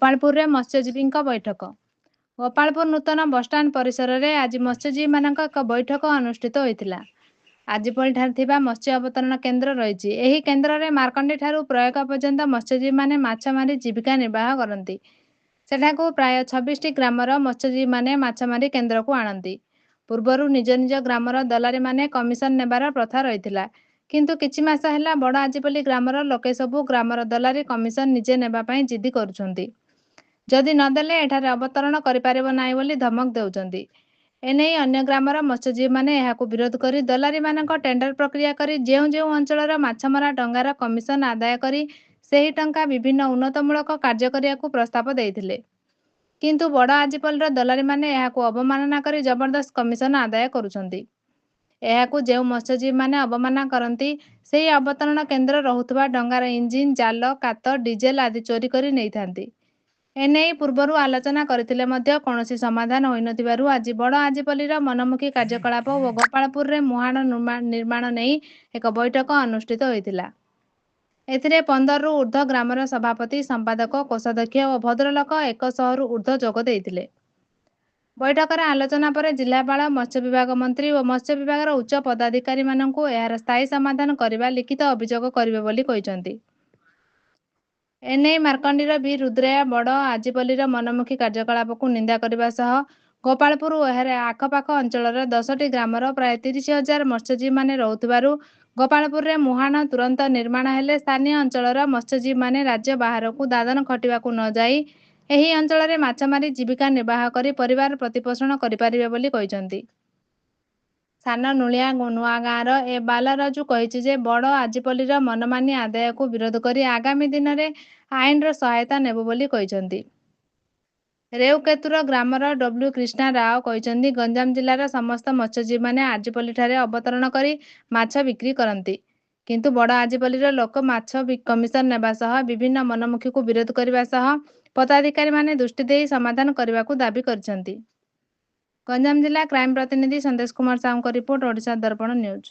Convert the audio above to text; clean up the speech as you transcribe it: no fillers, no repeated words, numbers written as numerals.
ଗୋପାଳପୁରରେ ମତ୍ସ୍ୟଜୀବୀଙ୍କ ବୈଠକ। ଗୋପାଳପୁର ନୂତନ ବସଷ୍ଟାଣ୍ଡ ପରିସରରେ ଆଜି ମତ୍ସ୍ୟଜୀବୀମାନଙ୍କ ଏକ ବୈଠକ ଅନୁଷ୍ଠିତ ହୋଇଥିଲା। ଆଜିପଳିଠାରେ ଥିବା ମତ୍ସ୍ୟ ଅବତରଣ କେନ୍ଦ୍ର ରହିଛି। ଏହି କେନ୍ଦ୍ରରେ ମାର୍କଣ୍ଡି ଠାରୁ ପ୍ରୟାଗ ପର୍ଯ୍ୟନ୍ତ ମତ୍ସ୍ୟଜୀବୀମାନେ ମାଛ ମାରି ଜୀବିକା ନିର୍ବାହ କରନ୍ତି। ସେଠାକୁ ପ୍ରାୟ 26ଟି ଗ୍ରାମର ମତ୍ସ୍ୟଜୀବୀମାନେ ମାଛ ମାରି କେନ୍ଦ୍ରକୁ ଆଣନ୍ତି। ପୂର୍ବରୁ ନିଜ ନିଜ ଗ୍ରାମର ଦଲାରୀମାନେ କମିଶନ ନେବାର ପ୍ରଥା ରହିଥିଲା। କିନ୍ତୁ କିଛି ମାସ ହେଲା ବଡ଼ ଆଜିପଲ୍ଲୀ ଗ୍ରାମର ଲୋକେ ସବୁ ଗ୍ରାମର ଦଲାରୀ କମିଶନ ନିଜେ ନେବା ପାଇଁ ଜିଦି କରୁଛନ୍ତି। ଯଦି ନଦେଲେ ଏଠାରେ ଅବତରଣ କରିପାରିବ ନାହିଁ ବୋଲି ଧମକ ଦେଉଛନ୍ତି। ଏନେଇ ଅନ୍ୟ ଗ୍ରାମର ମତ୍ସ୍ୟଜୀବୀମାନେ ଏହାକୁ ବିରୋଧ କରି ଦଲାରୀମାନଙ୍କ ଟେଣ୍ଡର ପ୍ରକ୍ରିୟା କରି ଯେଉଁ ଯେଉଁ ଅଞ୍ଚଳର ମାଛମରା ଡଙ୍ଗାର କମିଶନ ଆଦାୟ କରି ସେହି ଟଙ୍କା ବିଭିନ୍ନ ଉନ୍ନତମୂଳକ କାର୍ଯ୍ୟ କରିବାକୁ ପ୍ରସ୍ତାବ ଦେଇଥିଲେ। କିନ୍ତୁ ବଡ଼ ଆଜିପଲ୍ଲୀର ଦଲାରୀମାନେ ଏହାକୁ ଅବମାନନା କରି ଜବରଦସ୍ତ କମିଶନ ଆଦାୟ କରୁଛନ୍ତି। ଏହାକୁ ଯେଉଁ ମତ୍ସ୍ୟଜୀବୀମାନେ ଅବମାନନା କରନ୍ତି, ସେହି ଅବତରଣ କେନ୍ଦ୍ର ରହୁଥିବା ଡଙ୍ଗାର ଇଞ୍ଜିନ, ଜାଲ, କାତ, ଡିଜେଲ ଆଦି ଚୋରି କରି ନେଇଥାନ୍ତି। ଏନେଇ ପୂର୍ବରୁ ଆଲୋଚନା କରିଥିଲେ ମଧ୍ୟ କୌଣସି ସମାଧାନ ହୋଇନଥିବାରୁ ଆଜି ବଡ଼ ଆଜିପଲ୍ଲୀର ମନମୁଖୀ କାର୍ଯ୍ୟକଳାପ ଓ ଗୋପାଳପୁରରେ ମୁହାଣ ନିର୍ମାଣ ନେଇ ଏକ ବୈଠକ ଅନୁଷ୍ଠିତ ହୋଇଥିଲା। ଏଥିରେ 15ରୁ ଊର୍ଦ୍ଧ୍ୱ ଗ୍ରାମର ସଭାପତି, ସମ୍ପାଦକ, କୋଷାଧ୍ୟକ୍ଷ ଓ ଭଦ୍ରଲୋକ 100ରୁ ଊର୍ଦ୍ଧ୍ୱ ଯୋଗ ଦେଇଥିଲେ। ବୈଠକରେ ଆଲୋଚନା ପରେ ଜିଲ୍ଲାପାଳ, ମତ୍ସ୍ୟ ବିଭାଗ ମନ୍ତ୍ରୀ ଓ ମତ୍ସ୍ୟ ବିଭାଗର ଉଚ୍ଚ ପଦାଧିକାରୀମାନଙ୍କୁ ଏହାର ସ୍ଥାୟୀ ସମାଧାନ କରିବା ଲିଖିତ ଅଭିଯୋଗ କରିବେ ବୋଲି କହିଛନ୍ତି। ଏନେଇ ମାର୍କଣ୍ଡିର ବି ରୁଦ୍ରୟା ବଡ଼ ଆଜିପଲ୍ଲୀର ମନମୁଖୀ କାର୍ଯ୍ୟକଳାପକୁ ନିନ୍ଦା କରିବା ସହ ଗୋପାଳପୁର ଓ ଏହାର ଆଖପାଖ ଅଞ୍ଚଳର 10ଟି ଗ୍ରାମର ପ୍ରାୟ 30,000 ମତ୍ସ୍ୟଜୀବୀମାନେ ରହୁଥିବାରୁ ଗୋପାଳପୁରରେ ମୁହାଣ ତୁରନ୍ତ ନିର୍ମାଣ ହେଲେ ସ୍ଥାନୀୟ ଅଞ୍ଚଳର ମତ୍ସ୍ୟଜୀବୀମାନେ ରାଜ୍ୟ ବାହାରକୁ ଦାଦନ ଖଟିବାକୁ ନ ଯାଇ ଏହି ଅଞ୍ଚଳରେ ମାଛ ମାରି ଜୀବିକା ନିର୍ବାହ କରି ପରିବାର ପ୍ରତିପୋଷଣ କରିପାରିବେ ବୋଲି କହିଛନ୍ତି। ସାନ ନୁଳିଆ ନୂଆଗାଁର ଏ ବାଲରାଜୁ କହିଛି ଯେ ବଡ଼ ଆଜିପଲ୍ଲୀର ମନମାନି ଆଦାୟକୁ ବିରୋଧ କରି ଆଗାମୀ ଦିନରେ ଆଇନର ସହାୟତା ନେବୁ ବୋଲି କହିଛନ୍ତି। ରେଉକେତୁର ଗ୍ରାମର ଡବ୍ଲ୍ୟୁ କ୍ରିଷ୍ଣା ରାଓ କହିଛନ୍ତି, ଗଞ୍ଜାମ ଜିଲ୍ଲାର ସମସ୍ତ ମତ୍ସ୍ୟଜୀବୀମାନେ ଆଜିପଲ୍ଲୀଠାରେ ଅବତରଣ କରି ମାଛ ବିକ୍ରି କରନ୍ତି। କିନ୍ତୁ ବଡ଼ ଆଜିପଲ୍ଲୀର ଲୋକ ମାଛ କମିଶନ ନେବା ସହ ବିଭିନ୍ନ ମନମୁଖୀକୁ ବିରୋଧ କରିବା ସହ ପଦାଧିକାରୀମାନେ ଦୃଷ୍ଟି ଦେଇ ସମାଧାନ କରିବାକୁ ଦାବି କରିଛନ୍ତି। ଗଞ୍ଜାମ ଜିଲ୍ଲା କ୍ରାଇମ ପ୍ରତିନିଧି ସନ୍ଦେଶ କୁମାର ସାହୁଙ୍କ ରିପୋର୍ଟ, ଓଡ଼ିଶା ଦର୍ପଣ ନ୍ୟୁଜ୍।